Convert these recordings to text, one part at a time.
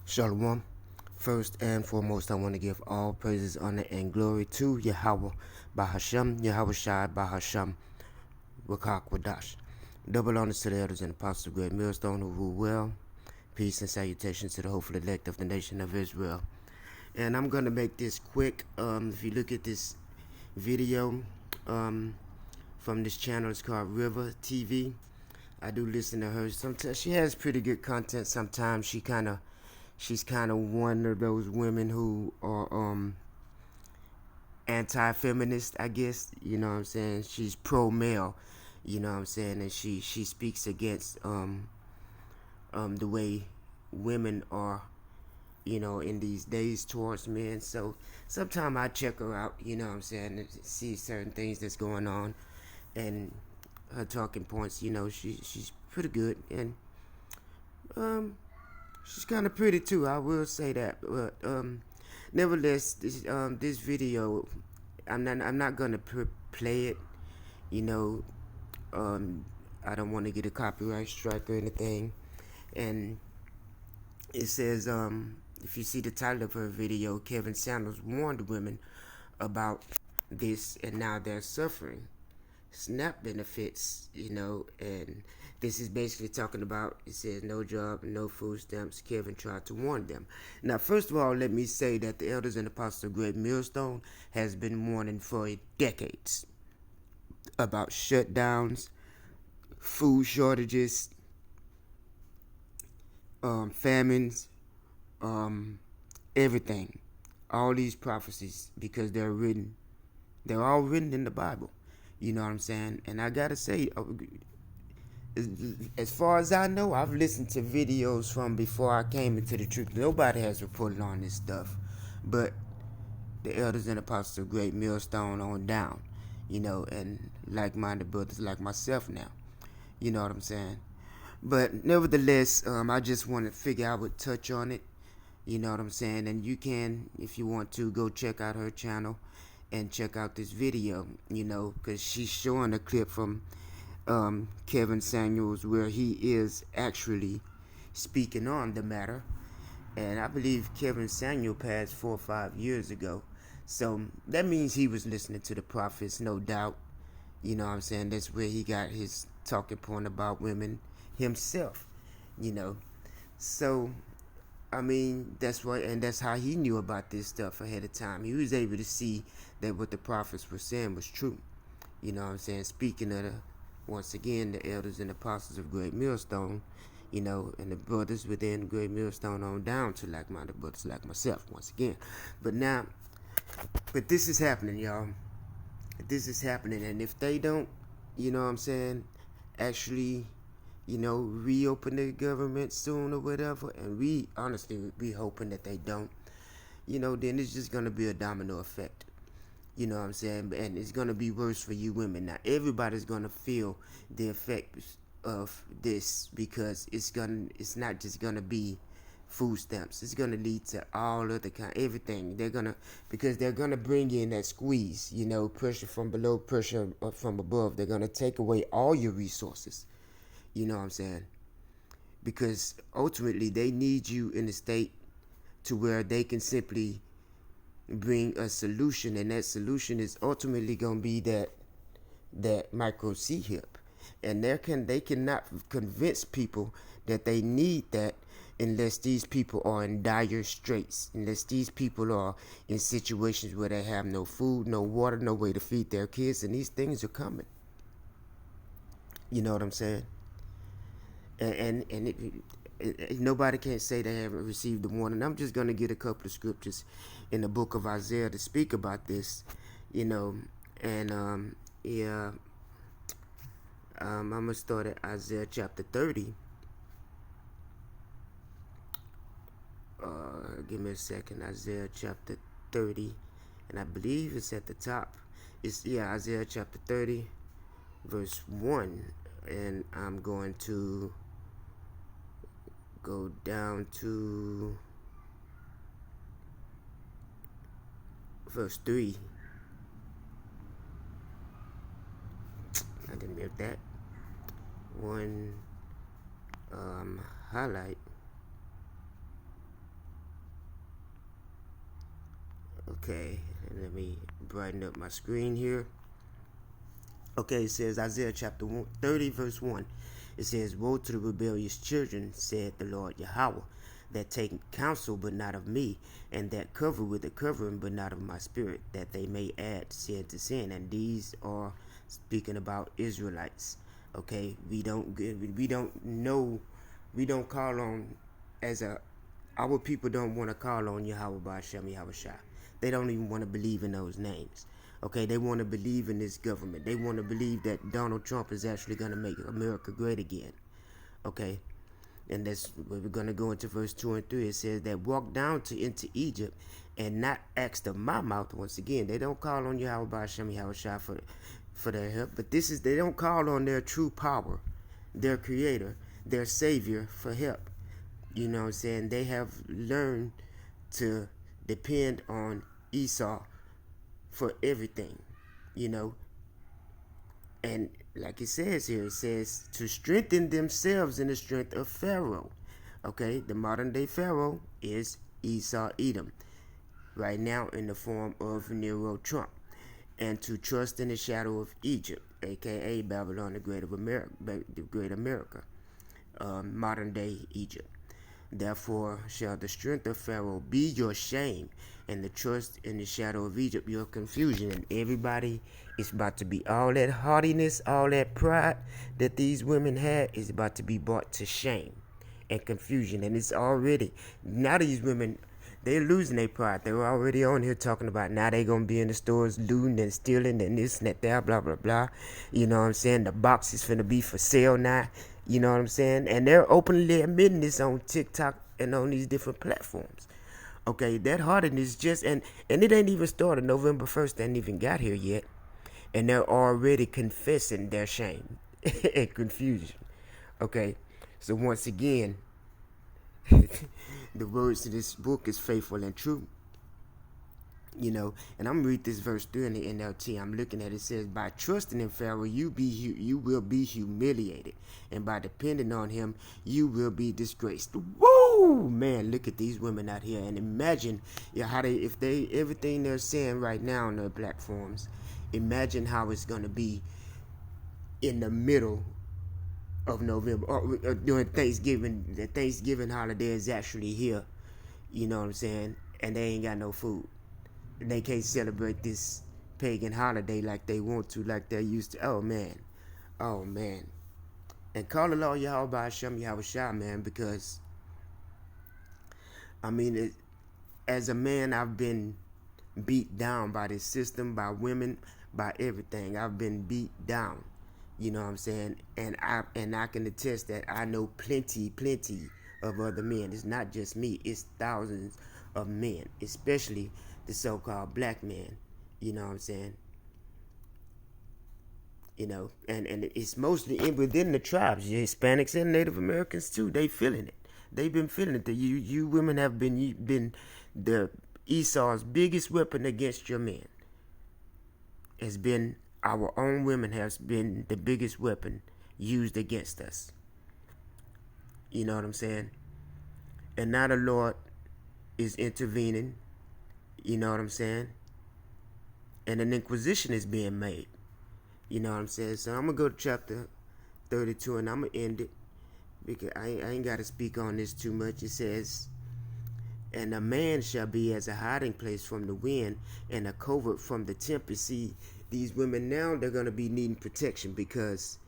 Shalom. First and foremost, I want to give all praises, honor, and glory to Yahweh, Bahashem, Yahweh Shai, Bahashem, Wakak Wadash. Double honors to the elders and apostles of Great Millstone who rule well. Peace and salutations to the hopeful elect of the nation of Israel. And I'm going to make this quick. If you look at this video from this channel, it's called River TV. I do listen to her. Sometimes she has pretty good content. Sometimes she's kind of one of those women who are anti-feminist, I guess. You know what I'm saying? She's pro-male. You know what I'm saying? And she speaks against the way women are, in these days towards men. So sometimes I check her out. You know what I'm saying? And see certain things that's going on, and her talking points. She's pretty good, and she's kind of pretty too. I will say that, but nevertheless, this video, I'm not gonna play it. You know, I don't want to get a copyright strike or anything. And it says, if you see the title of her video, Kevin Samuels warned women about this, and now they're suffering SNAP benefits, and this is basically talking about, it says, no job, no food stamps. Kevin tried to warn them. Now, first of all, let me say that the elders and apostles of Great Millstone has been warning for decades about shutdowns, food shortages, famines, everything. All these prophecies, because they're all written in the Bible. You know what I'm saying? And I gotta say, as far as I know, I've listened to videos from before I came into the truth. Nobody has reported on this stuff, but the elders and apostles of Great Millstone on down, and like-minded brothers like myself now. You know what I'm saying? But nevertheless, I just want to figure I would touch on it. You know what I'm saying? And you can, if you want to, go check out her channel and check out this video, because she's showing a clip from Kevin Samuels where he is actually speaking on the matter. And I believe Kevin Samuel passed 4 or 5 years ago. So that means he was listening to the prophets, no doubt. You know what I'm saying? That's where he got his talking point about women himself, So, I mean, that's what, and that's how he knew about this stuff ahead of time. He was able to see that what the prophets were saying was true. You know what I'm saying? Speaking of once again, the elders and apostles of Great Millstone, and the brothers within Great Millstone on down to like-minded brothers like myself, once again. But this is happening, y'all. This is happening, and if they don't, you know what I'm saying, actually, reopen the government soon or whatever, and we honestly be hoping that they don't, then it's just going to be a domino effect. You know what I'm saying? And it's going to be worse for you women. Now, everybody's going to feel the effects of this, because it's not just going to be food stamps. It's going to lead to all other everything. Because they're going to bring in that squeeze, pressure from below, pressure from above. They're going to take away all your resources. You know what I'm saying? Because ultimately they need you in a state to where they can simply bring a solution, and that solution is ultimately going to be that micro C-hip. And they cannot convince people that they need that unless these people are in dire straits, unless these people are in situations where they have no food, no water, no way to feed their kids, and these things are coming. You know what I'm saying? And nobody can say they haven't received the warning. I'm just going to get a couple of scriptures in the book of Isaiah to speak about this, and I'm going to start at Isaiah chapter 30. Give me a second. Isaiah chapter 30, and I believe it's at the top. Isaiah chapter 30, verse 1, and I'm going to go down to verse 3. I didn't make that one highlight. Okay, let me brighten up my screen here. Okay, it says Isaiah chapter 30, verse 1. It says, "Woe to the rebellious children, said the Lord Yahweh, that take counsel but not of me, and that cover with a covering but not of my spirit, that they may add sin to sin." And these are speaking about Israelites. Okay, we don't know, we don't call on, as a, our people don't want to call on Yahweh by Hashem Yahweh Shai. They don't even want to believe in those names. Okay, they want to believe in this government. They want to believe that Donald Trump is actually going to make America great again. Okay, and that's where we're going to go into verse 2 and 3. It says that walk down into Egypt and not ask of my mouth. Once again, they don't call on Yahweh by Hashem Yahweh Shai for their help, but they don't call on their true power, their creator, their savior for help. You know what I'm saying? They have learned to depend on Esau for everything, you know. And like it says here, it says to strengthen themselves in the strength of Pharaoh. Okay, the modern day Pharaoh is Esau Edom, right now in the form of Nero Trump. And to trust in the shadow of Egypt, aka Babylon, the Great America, modern day Egypt. Therefore shall the strength of Pharaoh be your shame, and the trust in the shadow of Egypt your confusion. And everybody is about to be, all that haughtiness, all that pride that these women had is about to be brought to shame and confusion. And it's already, now these women, they're losing their pride. They were already on here talking about now they gonna be in the stores looting and stealing and this and that, blah blah blah. You know what I'm saying? The box is finna be for sale now. You know what I'm saying? And they're openly admitting this on TikTok and on these different platforms. Okay, that hardness just, and it ain't even started. November 1st ain't even got here yet. And they're already confessing their shame and confusion. Okay, so once again, the words of this book is faithful and true. You know, and I'm gonna read this verse 3 in the NLT. I'm looking at it. It says, "By trusting in Pharaoh, you will be humiliated, and by depending on him, you will be disgraced." Woo, man! Look at these women out here, and imagine, yeah, how if they everything they're saying right now on their platforms. Imagine how it's gonna be in the middle of November or during Thanksgiving. The Thanksgiving holiday is actually here. You know what I'm saying? And they ain't got no food. They can't celebrate this pagan holiday like they want to, like they used to. Oh man, and call the Lord Yahweh by Hashem Yahweh Shai, man, because I mean, as a man, I've been beat down by this system, by women, by everything. I've been beat down. You know what I'm saying? And I can attest that I know plenty of other men. It's not just me. It's thousands of men, especially the so-called black men. You know what I'm saying? You know, and it's mostly within the tribes, the Hispanics and Native Americans too. They feeling it. They've been feeling it. You women have been the Esau's biggest weapon against your men. Has been our own women has been the biggest weapon used against us. You know what I'm saying? And now the Lord is intervening. You know what I'm saying? And an inquisition is being made. You know what I'm saying? So I'm going to go to chapter 32 and I'm going to end it. Because I ain't got to speak on this too much. It says, "And a man shall be as a hiding place from the wind and a covert from the tempest." See, these women now, they're going to be needing protection because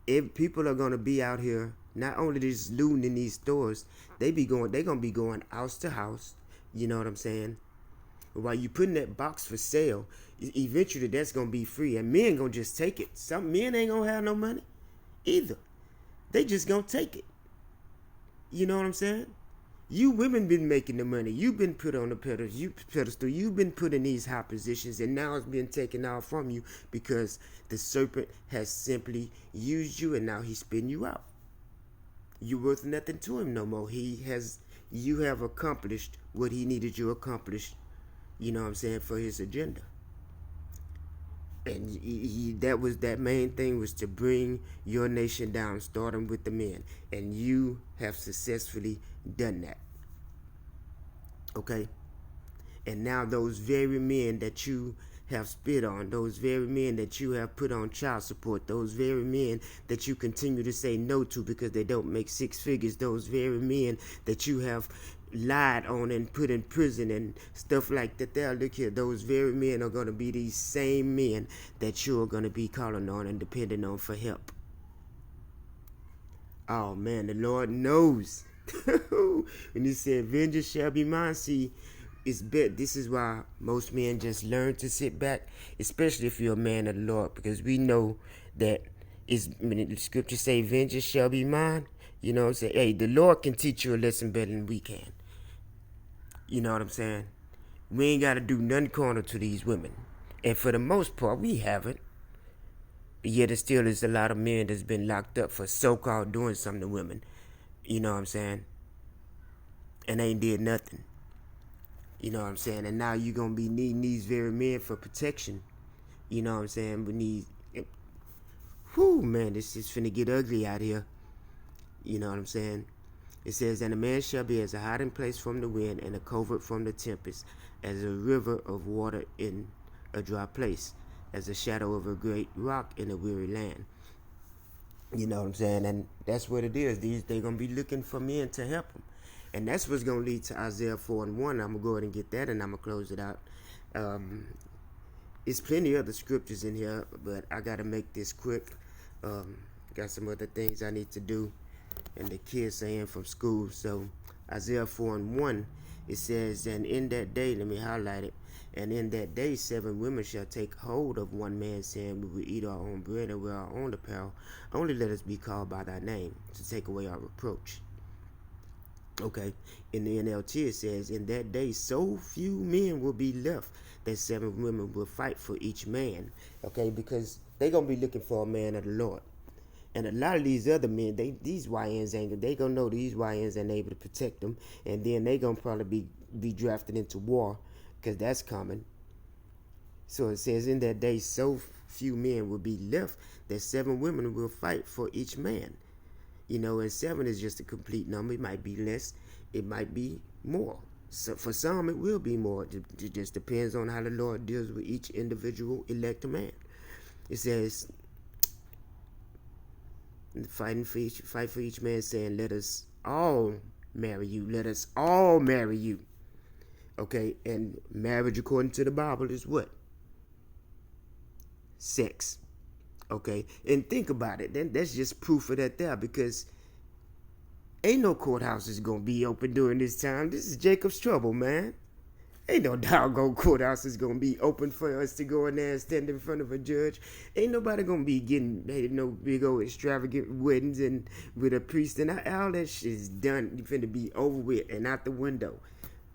if people are going to be out here, not only just looting in these stores, they're going to be going house to house. You know what I'm saying? While you putting that box for sale, eventually that's going to be free. And men going to just take it. Some men ain't going to have no money either. They just going to take it. You know what I'm saying? You women been making the money. You've been put on the pedestal. You've been put in these high positions. And now it's been taken out from you because the serpent has simply used you and now he's spitting you out. You're worth nothing to him no more. You have accomplished what he needed you to accomplish. You know what I'm saying, for his agenda. And that main thing was to bring your nation down, starting with the men. And you have successfully done that. Okay? And now those very men that you have spit on, those very men that you have put on child support, those very men that you continue to say no to because they don't make six figures, those very men that you have lied on and put in prison and stuff like that. There, look here, those very men are going to be these same men that you're going to be calling on and depending on for help. Oh man, the Lord knows. When he said, vengeance shall be mine, see, it's bet. This is why most men just learn to sit back, especially if you're a man of the Lord, because we know that when the scriptures say, vengeance shall be mine, you know what I'm saying? Hey, the Lord can teach you a lesson better than we can. You know what I'm saying? We ain't got to do nothing corner to these women. And for the most part, we haven't. Yet there still is a lot of men that's been locked up for so-called doing something to women. You know what I'm saying? And ain't did nothing. You know what I'm saying? And now you're going to be needing these very men for protection. You know what I'm saying? We need... Whew, man, this is finna get ugly out here. You know what I'm saying? It says, and a man shall be as a hiding place from the wind and a covert from the tempest, as a river of water in a dry place, as a shadow of a great rock in a weary land. You know what I'm saying? And that's what it is. They're going to be looking for men to help them. And that's what's going to lead to Isaiah 4:1. I'm going to go ahead and get that, and I'm going to close it out. It's plenty of other scriptures in here, but I got to make this quick. Got some other things I need to do, and the kids are in from school. So Isaiah 4:1, it says, and in that day, let me highlight it, and in that day 7 women shall take hold of one man, saying, we will eat our own bread and wear our own apparel. Only let us be called by thy name, to take away our reproach. Okay, in the NLT it says, in that day so few men will be left that 7 women will fight for each man. Okay, because they're going to be looking for a man of the Lord. And a lot of these other men, these YNs ain't, they going to know these YNs ain't able to protect them. And then they going to probably be drafted into war, because that's coming. So it says, in that day so few men will be left that 7 women will fight for each man. You know, and 7 is just a complete number. It might be less. It might be more. So for some, it will be more. It just depends on how the Lord deals with each individual elect man. It says, fight for each man, saying, let us all marry you. Let us all marry you. Okay, and marriage according to the Bible is what? Sex. Okay, and think about it. Then that's just proof of that there, because ain't no courthouses gonna be open during this time. This is Jacob's trouble, man. Ain't no doggone courthouses gonna be open for us to go in there and stand in front of a judge. Ain't nobody gonna be getting no big old extravagant weddings and with a priest, and all that shit is done. You finna be over with and out the window,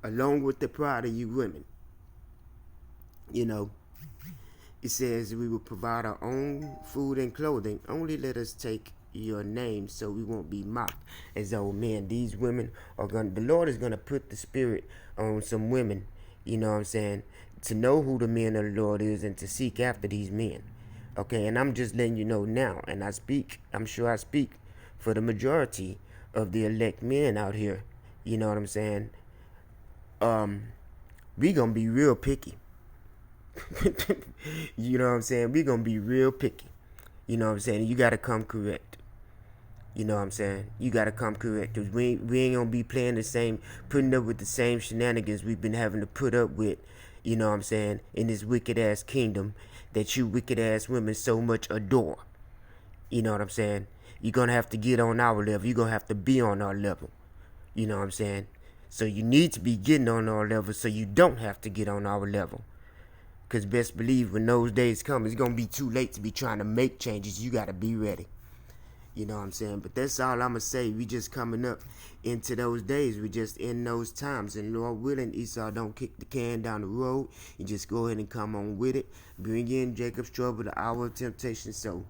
along with the pride of you women. You know. It says, we will provide our own food and clothing. Only let us take your name so we won't be mocked. As though, man, these women are the Lord is going to put the spirit on some women, you know what I'm saying, to know who the men of the Lord is and to seek after these men. Okay, and I'm just letting you know now, and I'm sure I speak for the majority of the elect men out here. You know what I'm saying? We going to be real picky. You know what I'm saying? We're going to be real picky. You know what I'm saying? You got to come correct. You know what I'm saying? You got to come correct. Because we ain't going to be playing the same, putting up with the same shenanigans we've been having to put up with, you know what I'm saying, in this wicked-ass kingdom that you wicked-ass women so much adore. You know what I'm saying? You're going to have to get on our level. You're going to have to be on our level. You know what I'm saying? So you need to be getting on our level so you don't have to get on our level. Because best believe when those days come, it's going to be too late to be trying to make changes. You got to be ready. You know what I'm saying? But that's all I'm going to say. We just coming up into those days. We just in those times. And Lord willing, Esau don't kick the can down the road. You just go ahead and come on with it. Bring in Jacob's trouble, the hour of temptation. So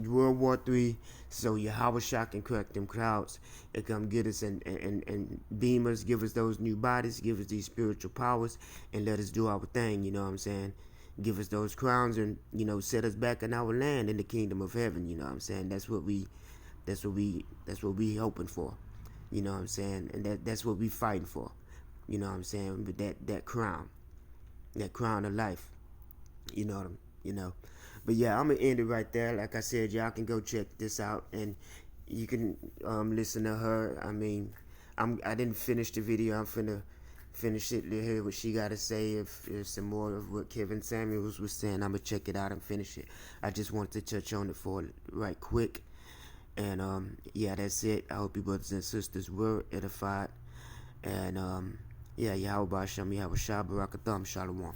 World War III, so Yahweh shock and crack them clouds and come get us and beam us, give us those new bodies, give us these spiritual powers, and let us do our thing, you know what I'm saying? Give us those crowns and, you know, set us back in our land in the kingdom of heaven, you know what I'm saying? That's what we hoping for, you know what I'm saying? And that's what we fighting for. You know what I'm saying? But that crown of life. You know what I'm, you know. But yeah, I'm gonna end it right there. Like I said, y'all can go check this out, and you can listen to her. I mean, I didn't finish the video. I'm finna finish it to hear what she got to say. If there's some more of what Kevin Samuels was saying, I'm gonna check it out and finish it. I just wanted to touch on it for right quick. And yeah, that's it. I hope you brothers and sisters were edified. And yeah, Yahweh Shem, Yahweh Shah, Barakatham, Shalom.